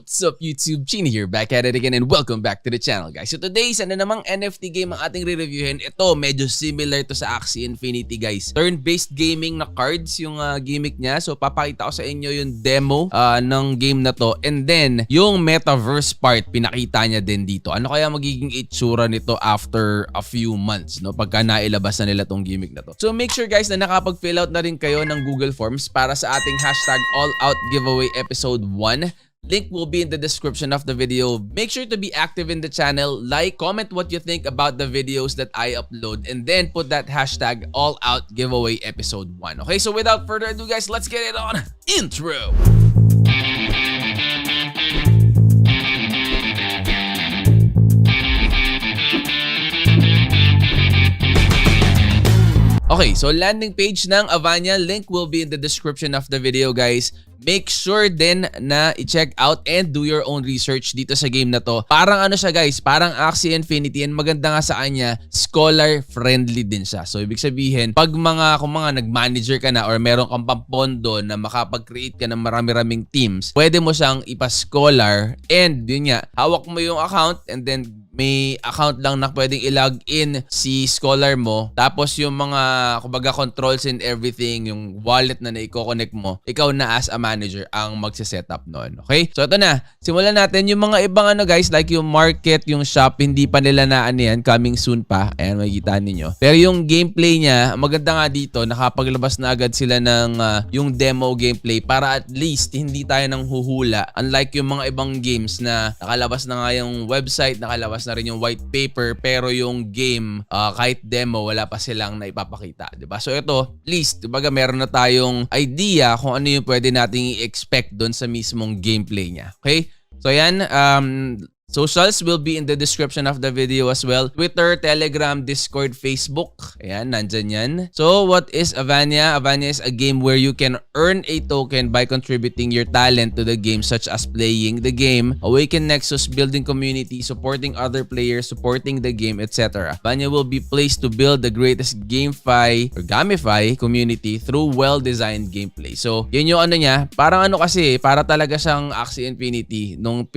What's up YouTube? Genie here, back at it again and welcome back to the channel guys. So today, isa na namang NFT game ang ating re-reviewin. Ito, medyo similar to sa Axie Infinity guys. Turn-based gaming na cards yung gimmick niya. So papakita ko sa inyo yung demo ng game na to. And then, yung metaverse part, pinakita niya din dito. Ano kaya magiging itsura nito after a few months, no? Pagka nailabas na nila tong gimmick na to. So make sure guys na nakapag-fill out na rin kayo ng Google Forms para sa ating hashtag All Out Giveaway Episode 1. Link will be in the description of the video. Make sure to be active in the channel, like, comment what you think about the videos that I upload, and then put that hashtag All Out Giveaway Episode 1. Okay, so without further ado guys, let's get it on. Intro! Okay, so landing page ng Avania, link will be in the description of the video guys. Make sure din na i-check out and do your own research dito sa game na to. Parang ano siya guys, parang Axie Infinity, and maganda nga sa kanya, scholar friendly din siya. So ibig sabihin, pag kung mga nag-manager ka na or meron kang pampondo na makapag-create ka ng marami-raming teams, pwede mo siyang ipa-scholar, and yun nga, hawak mo yung account and then may account lang na pwedeng i-log in si scholar mo. Tapos yung mga kumbaga controls and everything, yung wallet na i-connect mo, ikaw na as a manager ang magse-setup noon. Okay? So ito na. Simulan natin yung mga ibang guys, like yung market, yung shop, hindi pa nila na yan, coming soon pa. Ayan, makikita ninyo. Pero yung gameplay niya, maganda nga dito, nakapaglabas na agad sila ng yung demo gameplay para at least hindi tayo nang huhula. Unlike yung mga ibang games na nakalabas na nga yung website, nakalabas na rin yung white paper, pero yung game kahit demo wala pa silang naipapakita, 'di ba? So ito, at least kumbaga meron na tayong idea kung ano yung pwede nating i-expect doon sa mismong gameplay niya. Okay? So yan, socials will be in the description of the video as well. Twitter, Telegram, Discord, Facebook. Ayan, nandyan yan. So, what is Avania? Avania is a game where you can earn a token by contributing your talent to the game, such as playing the game, awaken nexus, building community, supporting other players, supporting the game, etc. Avania will be placed to build the greatest gamify or gamify community through well-designed gameplay. So, yun yung ano niya. Parang ano kasi, para talaga siyang Axie Infinity. Nung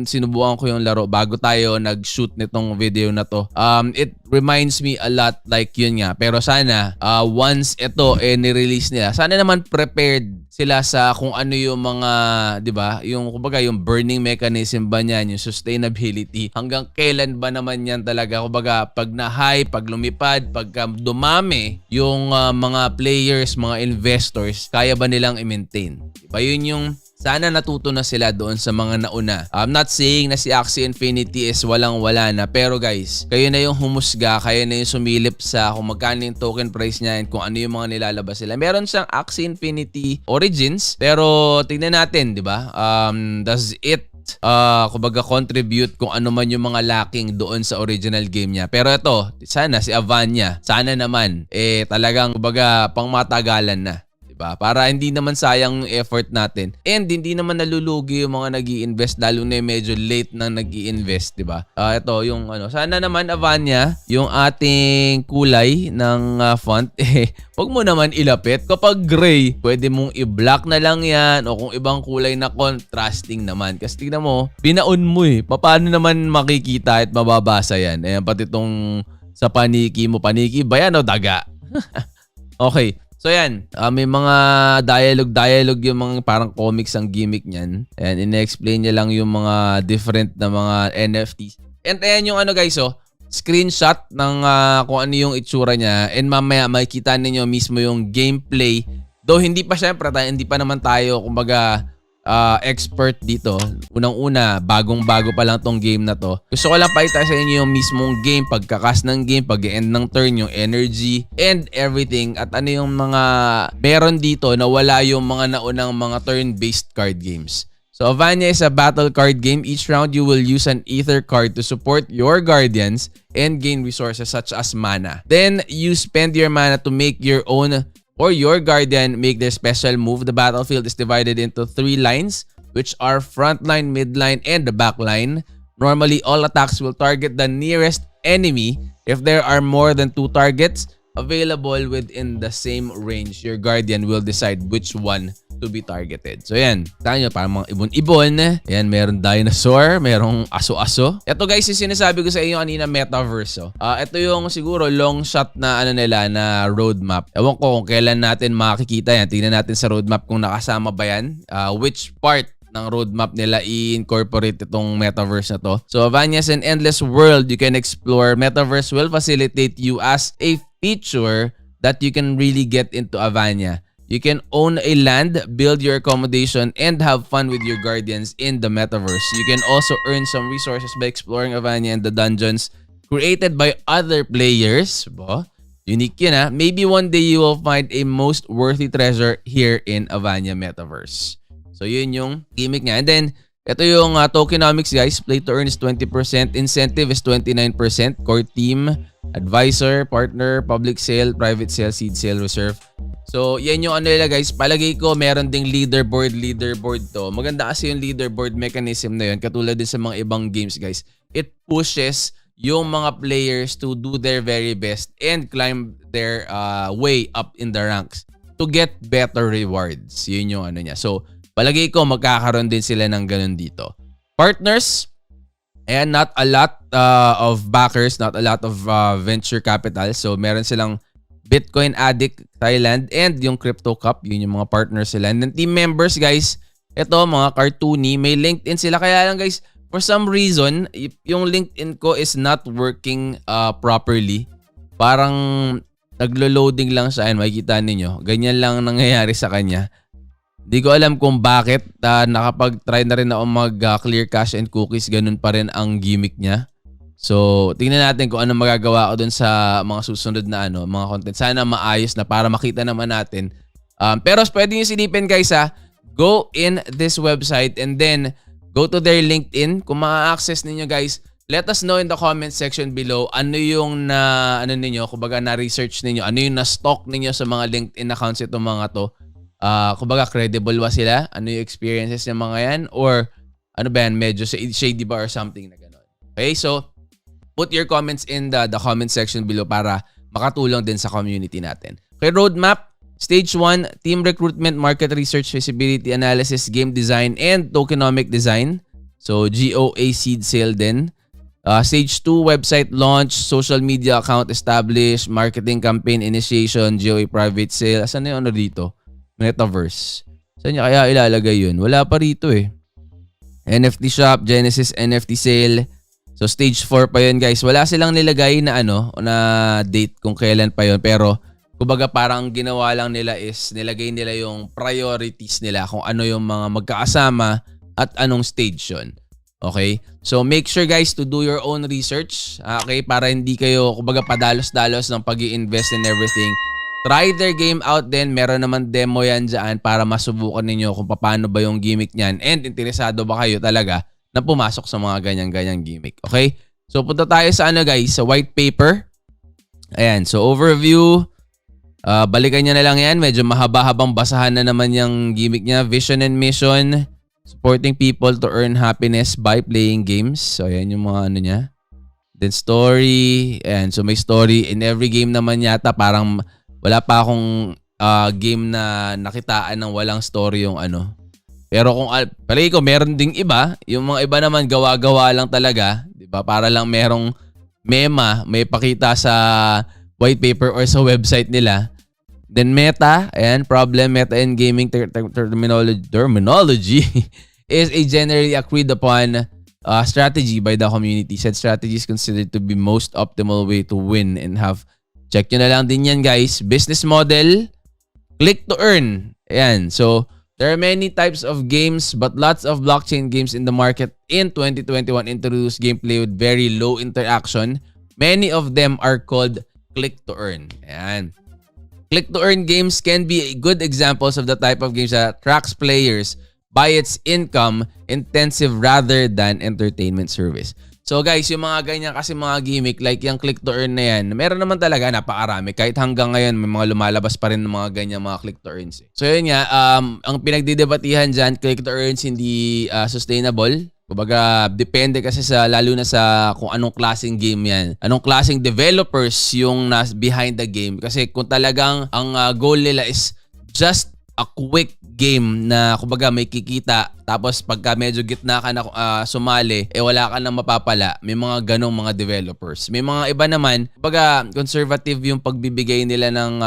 sinubukan ko yung laro bago tayo nag-shoot nitong video na to. It reminds me a lot like yun nga. Pero sana once ito ni-release nila, sana naman prepared sila sa kung ano yung mga, 'di ba? Yung kumbaga yung burning mechanism ba niyan, yung sustainability. Hanggang kailan ba naman yan talaga? Kumbaga pag na-high, pag lumipad, pag dumami yung mga players, mga investors, kaya ba nilang i-maintain? Diba? Yun yung sana natuto na sila doon sa mga nauna. I'm not saying na si Axie Infinity is walang-wala na. Pero guys, kayo na yung humusga, kayo na yung sumilip sa kung magkano yung token price niya and kung ano yung mga nilalabas sila. Meron siyang Axie Infinity Origins. Pero tingnan natin, di ba? Does it kumbaga contribute kung ano man yung mga lacking doon sa original game niya. Pero ito, sana si Avania, sana naman, talagang kumbaga pangmatagalan na. Para hindi naman sayang yung effort natin. And hindi naman nalulugi yung mga nag-i-invest, lalo na medyo late na nag-i-invest, 'di ba? Ito yung ano, sana naman Avania, yung ating kulay ng font, wag mo naman ilapit. Kapag gray, pwede mong i-black na lang 'yan, o kung ibang kulay na contrasting naman. Kasi tingnan mo, binaon mo Paano naman makikita at mababasa 'yan? Ayan, pati itong sa paniki mo, paniki ba yan o daga? Okay. So yan, may mga dialogue yung mga parang comics ang gimmick niyan. Ayan, ina-explain niya lang yung mga different na mga NFTs. And ayan yung ano guys, screenshot ng kung ano yung itsura niya. And mamaya makikita ninyo mismo yung gameplay. Though hindi pa syempre, hindi pa naman tayo kumbaga expert dito. Unang-una, bagong-bago pa lang tong game na to. Gusto ko lang pakita sa inyo yung mismong game, pagkakas ng game, pag-end ng turn, yung energy, and everything. At ano yung mga meron dito na wala yung mga naunang mga turn-based card games. So, Avania is a battle card game. Each round, you will use an Ether card to support your guardians and gain resources such as mana. Then, you spend your mana to make your own or your guardian make their special move. The battlefield is divided into 3 lines, which are front line, mid line, and the back line. Normally, all attacks will target the nearest enemy. If there are more than 2 targets available within the same range, your guardian will decide which one to be targeted. So yan, tayo nyo, parang mga ibon-ibon. Yan, meron dinosaur, merong aso-aso. Ito guys, yung sinasabi ko sa inyo kanina, metaverse. Ito yung siguro long shot na nila na roadmap. Ewan ko kung kailan natin makikita yan. Tingnan natin sa roadmap kung nakasama ba yan. Which part ng roadmap nila i-incorporate itong metaverse na to. So Avania is an endless world you can explore. Metaverse will facilitate you as a feature that you can really get into Avania. You can own a land, build your accommodation, and have fun with your guardians in the metaverse. You can also earn some resources by exploring Avania and the dungeons created by other players. Unique yun. Maybe one day you will find a most worthy treasure here in Avania Metaverse. So yun yung gimmick niya. And then, ito yung tokenomics guys. Play to earn is 20%. Incentive is 29%. Core team, advisor, partner, public sale, private sale, seed sale, reserve. So, yan yung ano nila guys. Palagay ko meron ding leaderboard to. Maganda kasi yung leaderboard mechanism na yun. Katulad din sa mga ibang games guys. It pushes yung mga players to do their very best and climb their way up in the ranks to get better rewards. Yun yung ano niya. So, palagay ko magkakaroon din sila ng ganun dito. Partners, and not a lot of backers, not a lot of venture capital. So, meron silang Bitcoin Addict Thailand and yung Crypto Cup. Yun yung mga partners sila. And then team members guys, ito mga cartoony, may LinkedIn sila. Kaya lang guys, for some reason, yung LinkedIn ko is not working properly. Parang naglo-loading lang siya. Ayan, makikita ninyo. Ganyan lang nangyayari sa kanya. Hindi ko alam kung bakit. Nakapag-try na rin ako mag-clear cache and cookies. Ganun pa rin ang gimmick niya. So, tingnan natin kung ano magagawa ko dun sa mga susunod na mga content. Sana maayos na para makita naman natin. Pero pwede nyo silipin guys go in this website and then go to their LinkedIn. Kung ma-access ninyo guys, let us know in the comment section below ano yung na-research ninyo, ano yung na-stock ninyo sa mga LinkedIn accounts itong mga to. Kumbaga credible ba sila? Ano yung experiences ng mga yan? Or ano ba yan? Medyo shady ba or something na gano'n? Okay, so put your comments in the comment section below para makatulong din sa community natin. Okay, roadmap. Stage 1, team recruitment, market research, feasibility analysis, game design, and tokenomic design. So, GOA seed sale din. Stage 2, website launch, social media account establish, marketing campaign initiation, GOA private sale. Asan na yung ano dito? Metaverse. Saan niya kaya ilalagay yun? Wala pa rito eh. NFT shop, Genesis NFT sale. So stage 4 pa yun guys. Wala silang nilagay na na date kung kailan pa yun. Pero kumbaga parang ginawa lang nila is nilagay nila yung priorities nila kung ano yung mga magkakasama at anong stage yun. Okay? So make sure guys to do your own research. Okay? Para hindi kayo kumbaga padalos-dalos ng pag-i-invest in everything. Try their game out din. Meron naman demo yan dyan para masubukan ninyo kung paano ba yung gimmick niyan. And interesado ba kayo talaga na pumasok sa mga ganyan-ganyang gimmick. Okay? So, punta tayo sa guys, sa white paper. Ayan. So, overview. Balikan nyo na lang yan. Medyo mahaba-habang basahan na naman yung gimmick niya. Vision and mission. Supporting people to earn happiness by playing games. So, ayan yung mga niya. Then, story. Ayan. So, may story. In every game naman yata, parang wala pa akong game na nakitaan ng walang story yung Pero kung palagi ko meron ding iba, yung mga iba naman gawa-gawa lang talaga, 'di ba? Para lang merong may pakita sa white paper or sa website nila. Then meta, ayan, problem meta in gaming terminology is a generally agreed upon strategy by the community. Said strategy is considered to be most optimal way to win and have. Check nyo na lang din yan guys. Business model, click to earn. Ayan, so there are many types of games but lots of blockchain games in the market in 2021 introduced gameplay with very low interaction. Many of them are called click to earn. Ayan. Click to earn games can be good examples of the type of games that attracts players by its income intensive rather than entertainment service. So guys, yung mga ganyan kasi mga gimmick like yung click to earn na yan, meron naman talaga napakarami. Kahit hanggang ngayon may mga lumalabas pa rin ng mga ganyan mga click to earns. So yun nga, ang pinagdidebatihan dyan, click to earns hindi sustainable. Kumbaga, depende kasi lalo na sa kung anong klaseng game yan. Anong klaseng developers yung behind the game. Kasi kung talagang ang goal nila is just a quick game na kumbaga may kikita tapos pagka medyo gitna ka na sumali wala ka nang mapapala. May mga ganong mga developers. May mga iba naman kumbaga conservative yung pagbibigay nila ng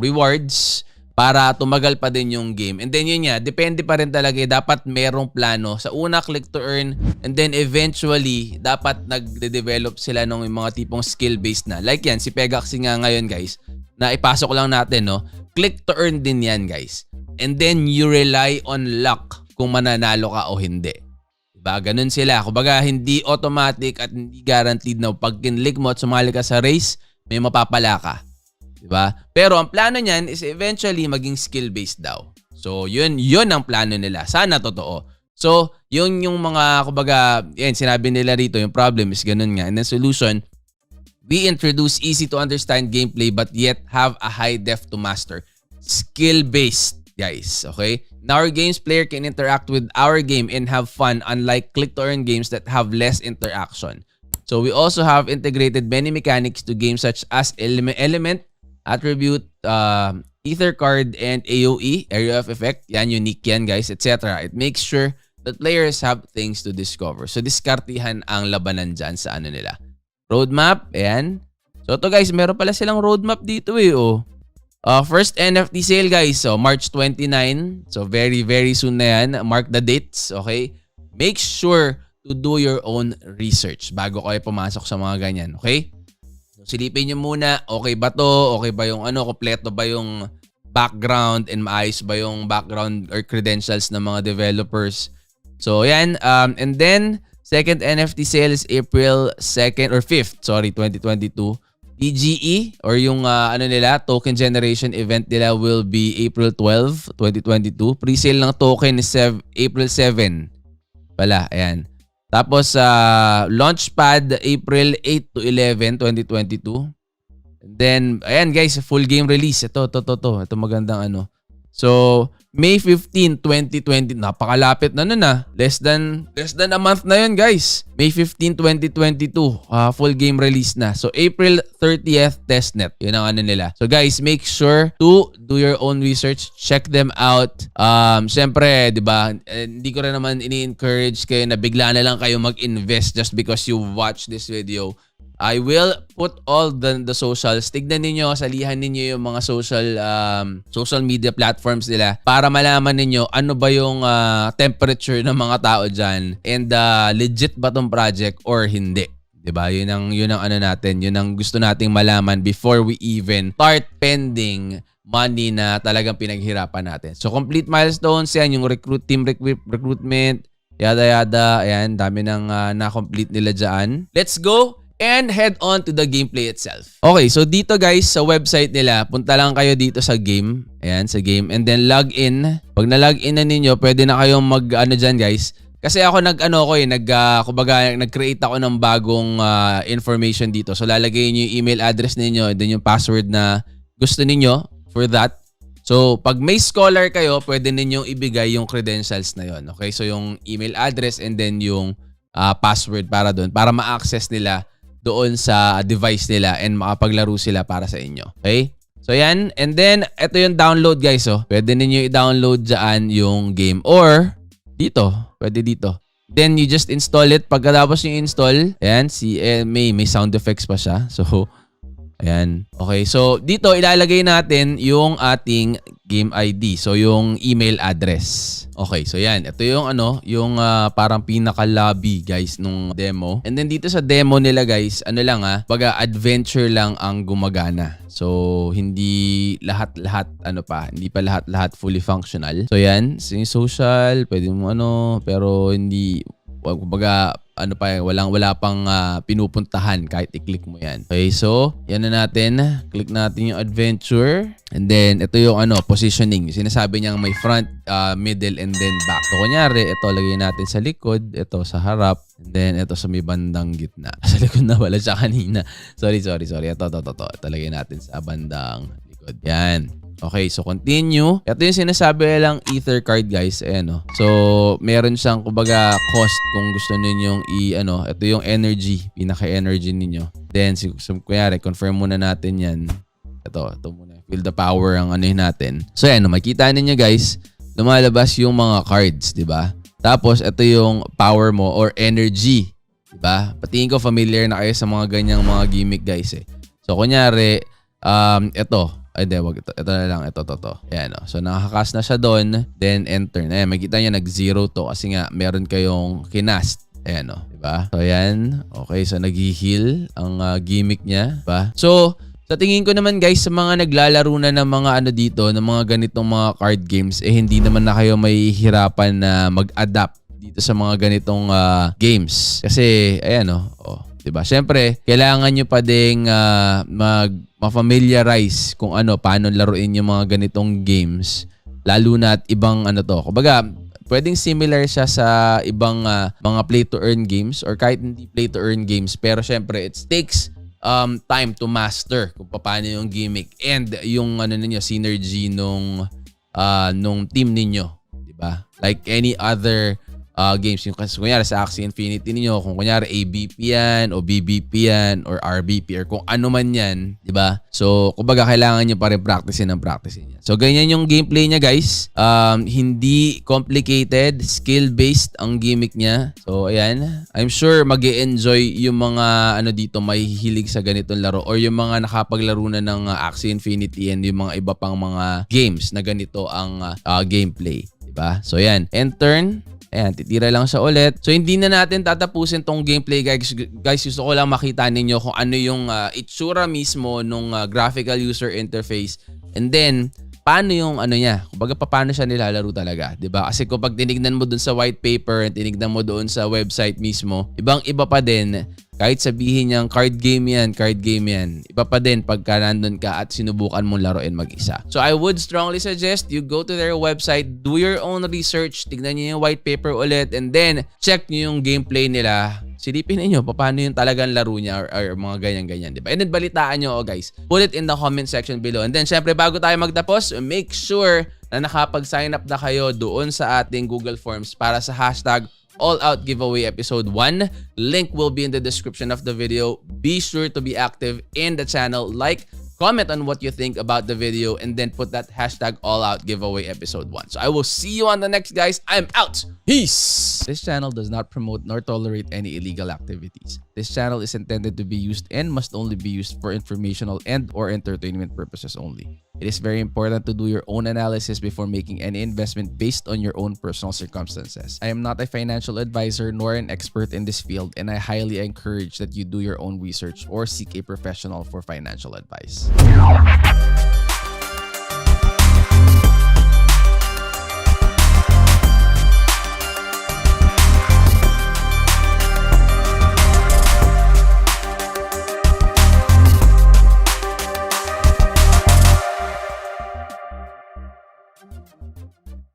rewards para tumagal pa din yung game. And then yun nga, depende pa rin talaga. Dapat merong plano. Sa una, click to earn. And then eventually, dapat nagde-develop sila ng mga tipong skill-based na. Like yan, si Pegaxi nga ngayon guys, na ipasok lang natin, no? Click to earn din yan guys. And then you rely on luck kung mananalo ka o hindi. Diba? Ganun sila. Kumbaga, hindi automatic at hindi guaranteed na pag kinlik mo at sumali ka sa race, may mapapala ka. Diba? Pero ang plano niyan is eventually maging skill-based daw. So, yun ang plano nila. Sana totoo. So, yun yung mga, kumbaga, yan, sinabi nila rito, yung problem is ganun nga. And the solution, we introduce easy to understand gameplay but yet have a high depth to master. Skill-based, guys. Okay? In our games, player can interact with our game and have fun unlike click-to-earn games that have less interaction. So, we also have integrated many mechanics to games such as element, attribute, ether card, and AoE, area of effect. Yan, unique yan, guys, etc. It makes sure that players have things to discover. So, diskartihan ang labanan dyan sa ano nila. Roadmap, ayan. So ito guys, meron pala silang roadmap dito oh. First NFT sale guys, so March 29. So very very soon na yan. Mark the dates, okay? Make sure to do your own research bago kayo pumasok sa mga ganyan, okay? So silipin nyo muna, okay ba to? Okay ba yung kompleto ba yung background and maayos ba yung background or credentials ng mga developers? So yan, and then second NFT sale is April 2nd or 5th, 2022. PGE or yung token generation event nila will be April 12, 2022. Pre-sale ng token is April 7. Pala, ayan. Tapos Launchpad April 8 to 11, 2022. And then, ayan guys, full game release. Ito magandang So, May 15, 2020. Napakalapit na nun Less than a month na yun guys. May 15, 2022. Full game release na. So, April 30th testnet. Yun ang nila. So guys, make sure to do your own research. Check them out. Siyempre, di ba? Hindi ko rin naman ini-encourage kayo na bigla na lang kayo mag-invest just because you watch this video. I will put all the socials. Tignan ninyo, salihan ninyo yung mga social media platforms nila para malaman ninyo ano ba yung temperature ng mga tao dyan and legit ba tong project or hindi. Diba? Yun ang natin. Yun ang gusto nating malaman before we even start pending money na talagang pinaghirapan natin. So complete milestones yan, yung recruitment, yada. Ayan, dami nang na-complete nila dyan. Let's go and head on to the gameplay itself. Okay, so dito guys, sa website nila, punta lang kayo dito sa game. Ayan, sa game. And then log in. Pag na-log in na ninyo, pwede na kayong dyan guys. Kasi ako nag-create ako ng bagong information dito. So lalagay niyo yung email address ninyo and then yung password na gusto niyo for that. So pag may scholar kayo, pwede ninyong ibigay yung credentials na yon. Okay, so yung email address and then yung password para doon, para ma-access nila doon sa device nila and makapaglaro sila para sa inyo. Okay? So yan. And then, ito yung download guys. Pwede ninyo i-download dyan yung game. Or, dito. Pwede dito. Then, you just install it. Pagkatapos yung install, ayan, may sound effects pa siya. So, ayan. Okay. So, dito ilalagay natin yung ating game ID. So, yung email address. Okay. So, yan. Ito yung parang pinaka-lobby guys nung demo. And then dito sa demo nila guys, baga adventure lang ang gumagana. So, hindi lahat-lahat, hindi pa lahat-lahat fully functional. So, yan. Social, pwede mo pero hindi, baga, wala pang pinupuntahan kahit i-click mo yan. Okay, so, yan na natin. Click natin yung adventure. And then, ito yung positioning. Sinasabi niyang may front, middle, and then back. So, kunyari, ito lagay natin sa likod. Ito sa harap. And then, ito sa may bandang gitna. Sa likod na, wala siya kanina. Sorry. Ito lagay natin sa bandang likod. Yan. Okay, so continue. Ito yung sinasabi lang ether card guys. Ayan So, meron siyang kumbaga cost kung gusto ninyong ito yung energy, pinaka-energy ninyo. Then, kunyari, confirm muna natin yan. ito muna. Feel the power ang anuhin natin. So yan, makikita ninyo guys, lumalabas yung mga cards, di ba? Tapos ito yung power mo or energy, di ba? Patingin ko familiar na kayo sa mga ganyang mga gimmick guys eh. So kunyari, ito. Ay, wag ito. Ito na lang. Ito. Ayan, oh. So, nakakakas na siya doon. Then, enter. Ayan, makikita niya nag-0 to kasi nga, meron kayong kinast. Ayan, oh. Diba? So, ayan. Okay, so nag-heal ang gimmick niya. Diba? So, sa tingin ko naman guys, sa mga naglalaro na ng mga ano dito, ng mga ganitong mga card games, eh hindi naman na kayo may hirapan na mag-adapt dito sa mga ganitong games. Kasi, ayan, oh. Diba? Siyempre, kailangan nyo pa ding ma-familiarize kung paano laruin yung mga ganitong games. Lalo na at ibang Kumbaga, pwedeng similar siya sa ibang mga play-to-earn games or kahit hindi play-to-earn games. Pero siyempre, it takes time to master kung paano yung gimmick and yung ninyo, synergy nung team ninyo. Diba? Like any other games. Yung kunyari sa Axie Infinity niyo, kung kunyari ABP yan o BBP yan or RBP or kung ano man yan, di ba? So, kumbaga kailangan nyo pa rin practicein yan. So, ganyan yung gameplay niya guys. Hindi complicated, skill-based ang gimmick niya. So, ayan. I'm sure mag-e-enjoy yung mga dito may hilig sa ganitong laro or yung mga nakapaglaro na ng Axie Infinity and yung mga iba pang mga games na ganito ang gameplay. Di ba? So, ayan. End turn. Ayan, titira lang siya ulit. So, hindi na natin tatapusin tong gameplay, guys. Guys, gusto ko lang makita ninyo kung ano yung itsura mismo nung graphical user interface. And then, paano yung niya? Kumbaga, paano siya nilalaro talaga, 'di ba? Kasi kapag tinignan mo dun sa white paper, tinignan mo doon sa website mismo, ibang-iba pa din. Kahit sabihin niyang card game yan. Iba pa din pagka nandun ka at sinubukan mong laruin mag-isa. So I would strongly suggest you go to their website, do your own research, tignan niyo yung white paper ulit, and then check niyo yung gameplay nila. Silipin niyo paano yung talagang laro niya or mga ganyan-ganyan, di ba? And then balitaan niyo, guys. Put it in the comment section below. And then syempre bago tayo magtapos, make sure na nakapag-sign up na kayo doon sa ating Google Forms para sa hashtag All Out Giveaway Episode 1. Link will be in the description of the video. Be sure to be active in the channel. Like, comment on what you think about the video, and then put that hashtag All Out Giveaway Episode 1. So I will see you on the next, guys. I'm out. Peace. This channel does not promote nor tolerate any illegal activities. This channel is intended to be used and must only be used for informational and or entertainment purposes only. It is very important to do your own analysis before making any investment based on your own personal circumstances. I am not a financial advisor nor an expert in this field, and I highly encourage that you do your own research or seek a professional for financial advice.